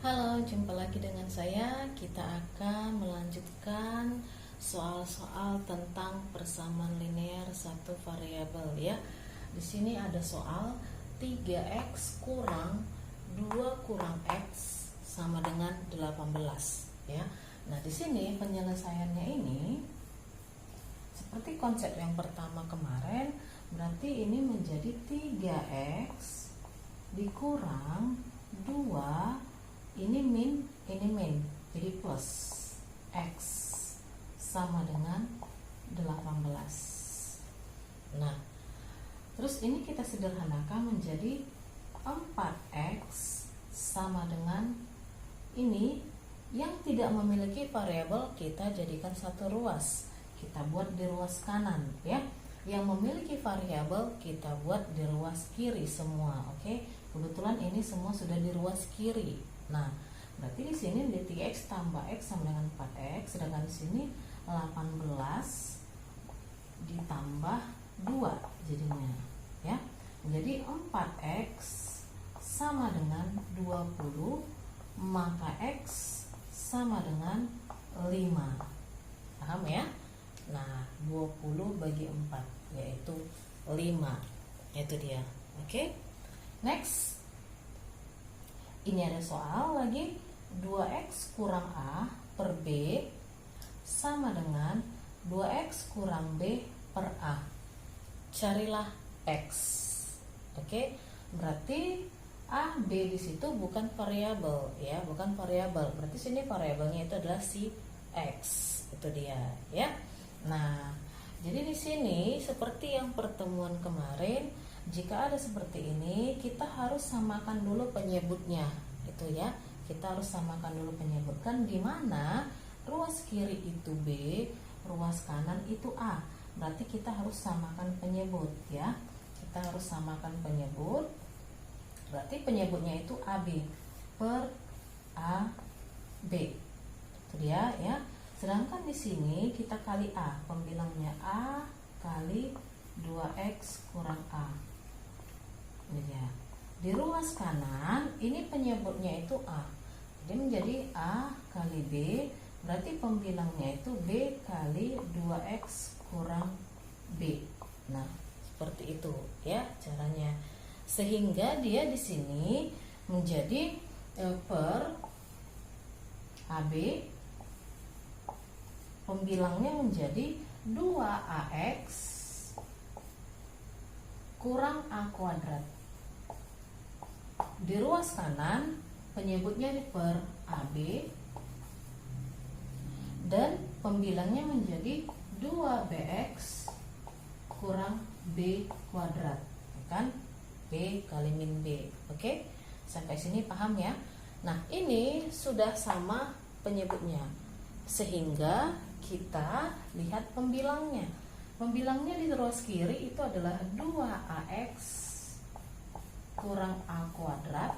Halo, jumpa lagi dengan saya. Kita akan melanjutkan soal-soal tentang persamaan linear satu variabel ya. Di sini ada soal 3x kurang 2 kurang x sama dengan 18 ya. Nah, di sini penyelesaiannya ini seperti konsep yang pertama kemarin, berarti ini menjadi 3x dikurang 2, ini min, jadi plus x sama dengan 18. Nah, terus ini kita sederhanakan menjadi 4x sama dengan ini yang tidak memiliki variabel, kita jadikan satu ruas, kita buat di ruas kanan ya. Yang memiliki variabel kita buat di ruas kiri semua. Oke, kebetulan ini semua sudah di ruas kiri. Nah, berarti di sini di 3x tambah x sama dengan 4x, sedangkan di sini 18 ditambah 2 jadinya ya. Jadi 4x sama dengan 20, maka x sama dengan 5. Paham ya? Nah, 20 bagi 4 yaitu 5. Itu dia. Oke. Next. Ini ada soal lagi, 2x kurang a per b sama dengan 2x kurang b per a. Carilah x. Oke, berarti a, b di situ bukan variabel ya, bukan variabel. Berarti sini variabelnya itu adalah si x. Itu dia ya. Nah, jadi di sini seperti yang pertemuan kemarin, jika ada seperti ini, kita harus samakan dulu penyebutnya, itu ya. Kita harus samakan dulu penyebutkan di mana ruas kiri itu B, ruas kanan itu A. Berarti kita harus samakan penyebut ya. Kita harus samakan penyebut. Berarti penyebutnya itu AB per AB. Itu dia ya. Sedangkan di sini kita kali A, pembilangnya A kali 2x kurang A. Ya. Di ruas kanan ini penyebutnya itu A, jadi menjadi A kali B, berarti pembilangnya itu B kali 2x kurang B. Nah, seperti itu ya caranya, sehingga dia di sini menjadi per AB, pembilangnya menjadi 2ax kurang a kuadrat. Di ruas kanan penyebutnya per AB dan pembilangnya menjadi 2bx kurang b kuadrat, kan? B kali min b. Oke, sampai sini paham ya? Nah, ini sudah sama penyebutnya, sehingga kita lihat pembilangnya. Pembilangnya di ruas kiri itu adalah 2ax kurang a kuadrat,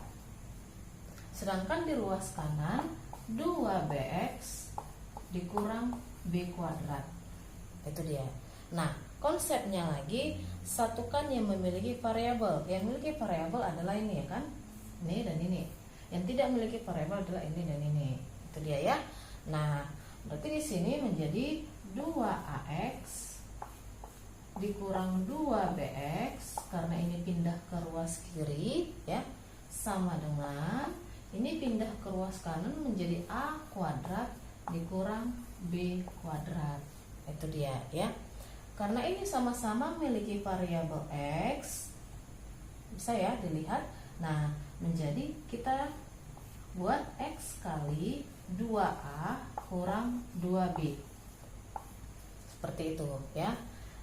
sedangkan di ruas kanan 2bx dikurang b kuadrat. Itu dia. Nah, konsepnya lagi, satukan yang memiliki variabel. Yang memiliki variabel adalah ini ya kan, ini dan ini. Yang tidak memiliki variabel adalah ini dan ini. Itu dia ya. Nah, berarti di sini menjadi 2ax dikurang 2bx, karena ini pindah ke ruas kiri ya, sama dengan ini pindah ke ruas kanan menjadi a kuadrat dikurang b kuadrat. Itu dia ya. Karena ini sama-sama memiliki variabel x, bisa ya dilihat. Nah, menjadi kita buat x kali 2a kurang 2b. Seperti itu ya.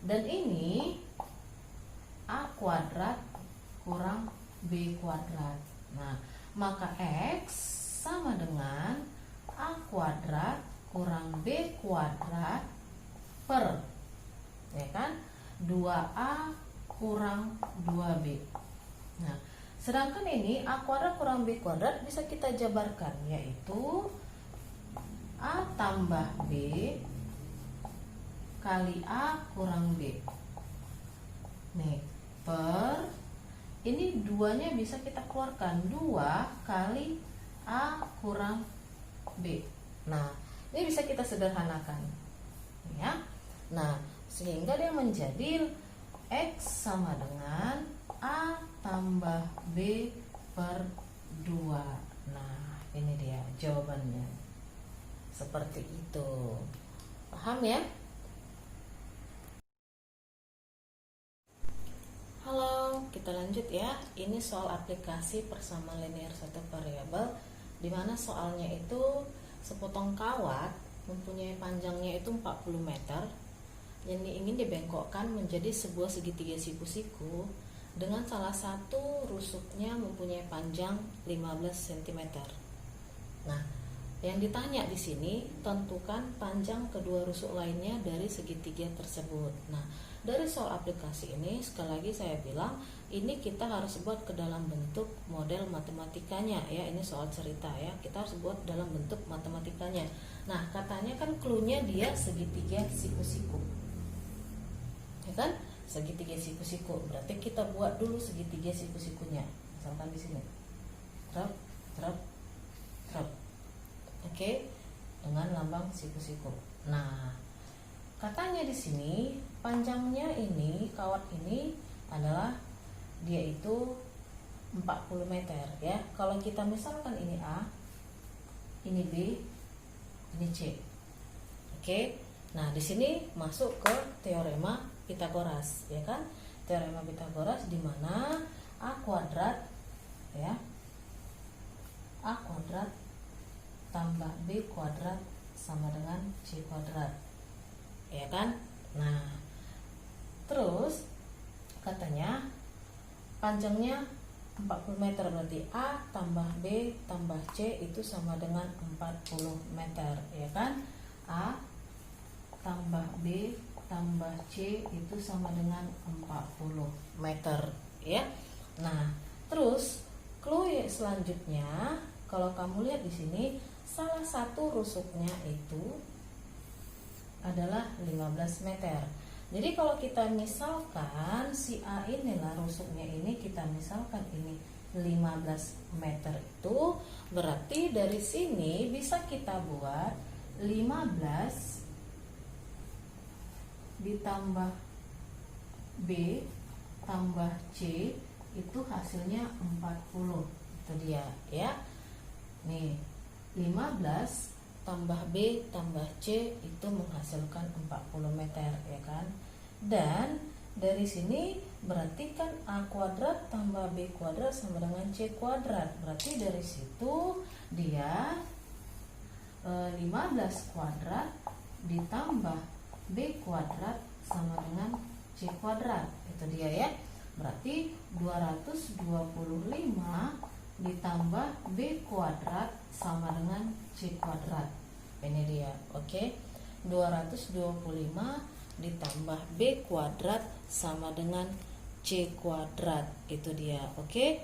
Dan ini a kuadrat kurang b kuadrat. Nah, maka x sama dengan a kuadrat kurang b kuadrat per, ya kan, 2a kurang 2b. Nah, sedangkan ini a kuadrat kurang b kuadrat bisa kita jabarkan, yaitu a tambah b kali a kurang b. Nih, per ini duanya bisa kita keluarkan, 2 kali A kurang B. Nah, ini bisa kita sederhanakan ya. Nah, sehingga dia menjadi X sama dengan A tambah B per 2. Nah, ini dia jawabannya. Seperti itu. Paham ya? Halo, kita lanjut ya. Ini soal aplikasi persamaan linear satu variabel, di mana soalnya itu sepotong kawat mempunyai panjangnya itu 40 meter yang ingin dibengkokkan menjadi sebuah segitiga siku-siku dengan salah satu rusuknya mempunyai panjang 15 cm. Nah, yang ditanya di sini, tentukan panjang kedua rusuk lainnya dari segitiga tersebut. Nah, dari soal aplikasi ini, sekali lagi saya bilang, ini kita harus buat ke dalam bentuk model matematikanya ya. Ini soal cerita ya, kita harus buat dalam bentuk matematikanya. Nah, katanya kan clue-nya dia segitiga siku-siku, ya kan? Segitiga siku-siku, berarti kita buat dulu segitiga siku-sikunya. Misalkan di sini, trap, trap, trap. Oke, dengan lambang siku-siku. Nah, katanya di sini panjangnya ini, kawat ini adalah dia itu 40 meter ya. Kalau kita misalkan ini A, ini B, ini C. Oke. Nah, di sini masuk ke teorema Pythagoras, ya kan? Teorema Pythagoras di mana A kuadrat ya. A kuadrat tambah B kuadrat sama dengan C kuadrat, ya kan? Nah, terus katanya panjangnya 40 meter, berarti A tambah B tambah C itu sama dengan 40 meter, ya kan? A tambah B tambah C itu sama dengan 40 meter, ya. Nah, terus clue selanjutnya, kalau kamu lihat di sini, salah satu rusuknya itu adalah 15 meter. Jadi kalau kita misalkan si A inilah rusuknya ini, kita misalkan ini 15 meter itu, berarti dari sini bisa kita buat 15 ditambah B tambah C itu hasilnya 40. Itu dia ya. Nih, 15 tambah B tambah C itu menghasilkan 40 meter, ya kan? Dan dari sini berarti kan A kuadrat tambah B kuadrat sama dengan C kuadrat. Berarti dari situ dia 15 kuadrat ditambah B kuadrat sama dengan C kuadrat. Itu dia ya. Berarti 225 ditambah B kuadrat sama dengan C kuadrat. Ini dia, oke. 225 ditambah B kuadrat sama dengan C kuadrat. Itu dia, oke.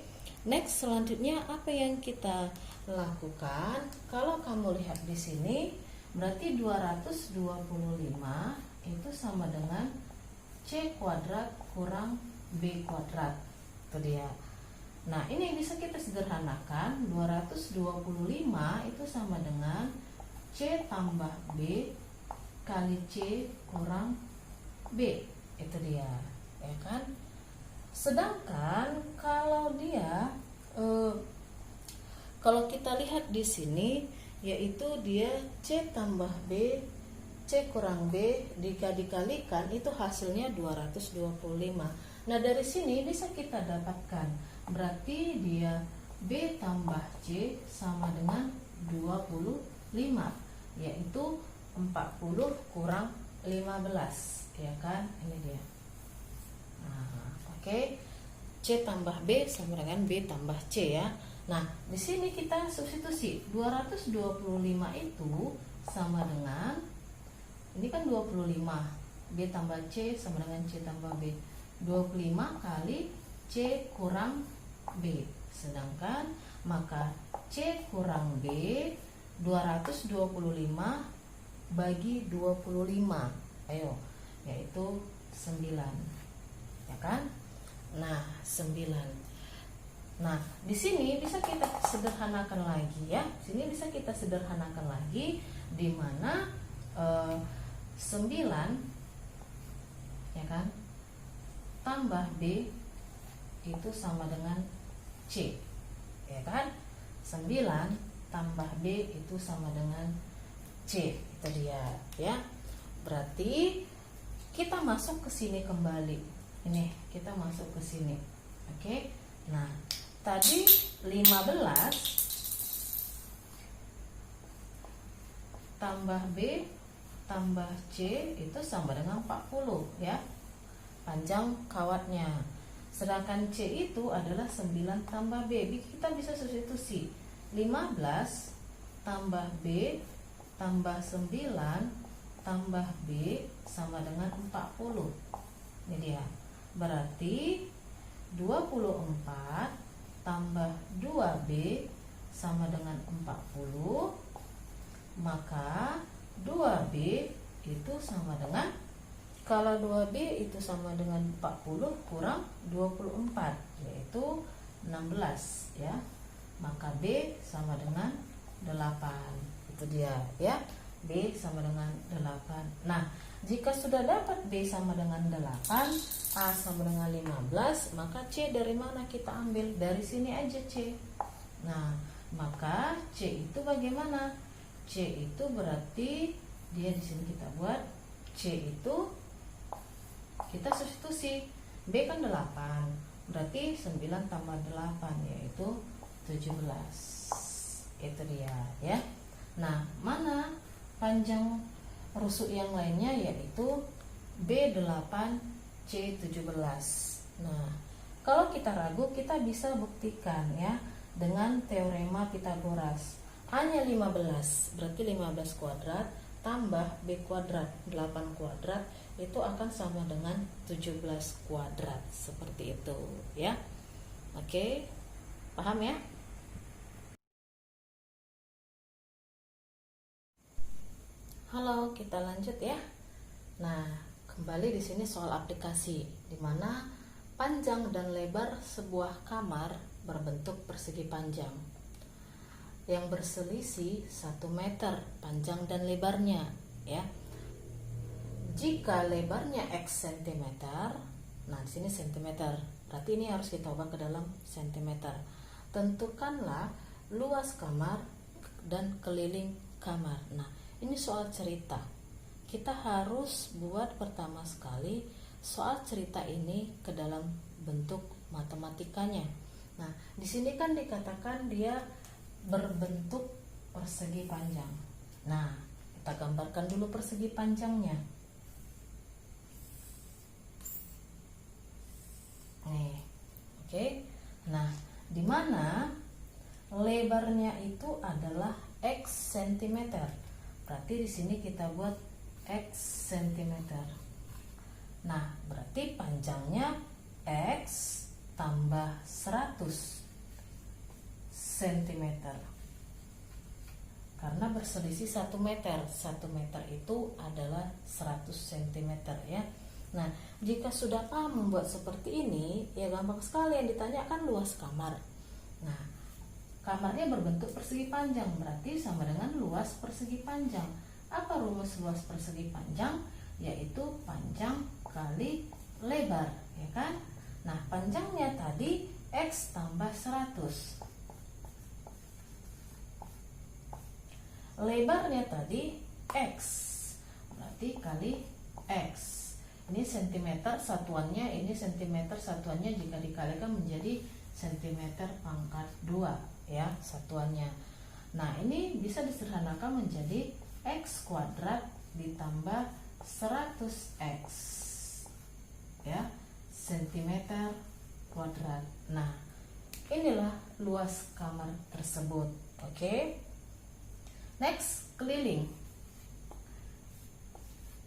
Next, selanjutnya apa yang kita lakukan? Kalau kamu lihat di sini, berarti 225 itu sama dengan C kuadrat kurang B kuadrat. Itu dia. Nah, ini bisa kita sederhanakan. 225 itu sama dengan C tambah B kali C kurang B. Itu dia, ya kan? Sedangkan kalau dia kalau kita lihat di sini, yaitu dia C tambah B C kurang B dikalikan itu hasilnya 225. Nah, dari sini bisa kita dapatkan, berarti dia B tambah C sama dengan 25, yaitu 40 kurang 15, ya kan? Ini dia. Nah, oke. C tambah B sama dengan B tambah C ya. Nah, di sini kita substitusi. 225 itu sama dengan, ini kan 25, B tambah C sama dengan C tambah B. 25 kali C kurang B. Sedangkan maka C kurang B 225 bagi 25. Ayo, yaitu 9. Ya kan? Nah, 9. Nah, di sini bisa kita sederhanakan lagi ya. Sini bisa kita sederhanakan lagi, di mana 9 ya kan tambah B itu sama dengan C. Ya kan? 9 tambah B itu sama dengan C. Itu dia ya. Berarti kita masuk ke sini kembali. Ini kita masuk ke sini. Oke. Nah, tadi 15 tambah B tambah C itu sama dengan 40 ya, panjang kawatnya. Sedangkan C itu adalah 9 tambah B. Kita bisa substitusi 15 tambah B tambah 9 tambah B sama dengan 40. Ini dia. Berarti 24 tambah 2B sama dengan 40, maka 2B itu sama dengan, kalau 2B itu sama dengan 40 kurang 24, yaitu 16 ya. Maka B sama dengan 8. Itu dia ya. B sama dengan 8. Nah, jika sudah dapat B sama dengan 8, A sama dengan 15, maka C dari mana kita ambil? Dari sini aja C. Nah, maka C itu bagaimana? C itu berarti dia di sini kita buat C itu kita substitusi. B kan 8, berarti 9 tambah 8 yaitu 17. Itu dia ya. Nah, mana panjang rusuk yang lainnya, yaitu B8 C17. Nah, kalau kita ragu, kita bisa buktikan ya dengan teorema Pythagoras. A-nya 15, berarti 15 kuadrat tambah B kuadrat 8 kuadrat itu akan sama dengan 17 kuadrat. Seperti itu ya. Oke, paham ya? Halo, kita lanjut ya. Nah, kembali di sini soal aplikasi, di mana panjang dan lebar sebuah kamar berbentuk persegi panjang yang berselisih 1 meter panjang dan lebarnya ya. Jika lebarnya X cm, nah di sini cm, berarti ini harus kita ubah ke dalam cm. Tentukanlah luas kamar dan keliling kamar. Nah, ini soal cerita. Kita harus buat pertama sekali soal cerita ini ke dalam bentuk matematikanya. Nah, di sini kan dikatakan dia berbentuk persegi panjang. Nah, kita gambarkan dulu persegi panjangnya. Nih, oke. Nah, di mana lebarnya itu adalah X cm. Berarti di sini kita buat X cm. Nah, berarti panjangnya X tambah 100 cm. Karena berselisih 1 meter. 1 meter itu adalah 100 cm ya. Nah, jika sudah paham membuat seperti ini, ya gampang sekali, yang ditanyakan luas kamar. Nah, kamarnya berbentuk persegi panjang, berarti sama dengan luas persegi panjang. Apa rumus luas persegi panjang? Yaitu panjang kali lebar, ya kan? Nah, panjangnya tadi X tambah 100. Lebarnya tadi X, berarti kali X. Ini cm satuannya, ini cm satuannya jika dikalikan menjadi cm pangkat 2 ya satuannya. Nah, ini bisa disederhanakan menjadi X kuadrat ditambah 100X ya, cm kuadrat. Nah, inilah luas kamar tersebut. Oke. Next, keliling.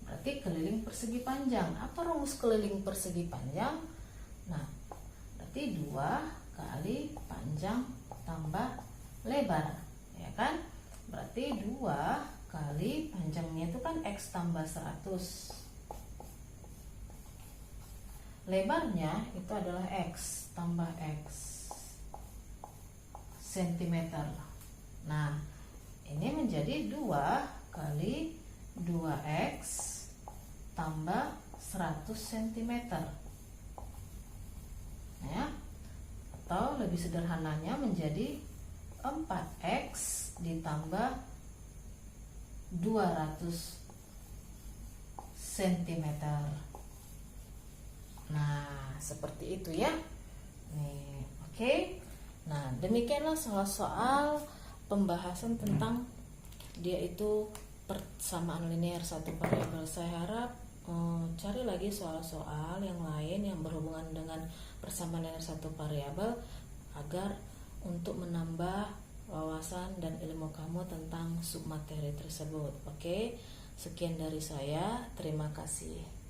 Berarti keliling persegi panjang. Apa rumus keliling persegi panjang? Nah, berarti 2 kali panjang tambah lebar, ya kan? Berarti 2 kali panjangnya itu kan X tambah 100. Lebarnya itu adalah X tambah X. cm. Nah, ini menjadi 2 kali 2x tambah 100 cm. Ya. Atau lebih sederhananya menjadi 4x ditambah 200 cm. Nah, seperti itu ya. Nih, oke. Nah, demikianlah soal-soal pembahasan tentang dia itu persamaan linear satu variabel. Saya harap cari lagi soal-soal yang lain yang berhubungan dengan persamaan linear satu variabel agar untuk menambah wawasan dan ilmu kamu tentang submateri tersebut. Oke, sekian dari saya. Terima kasih.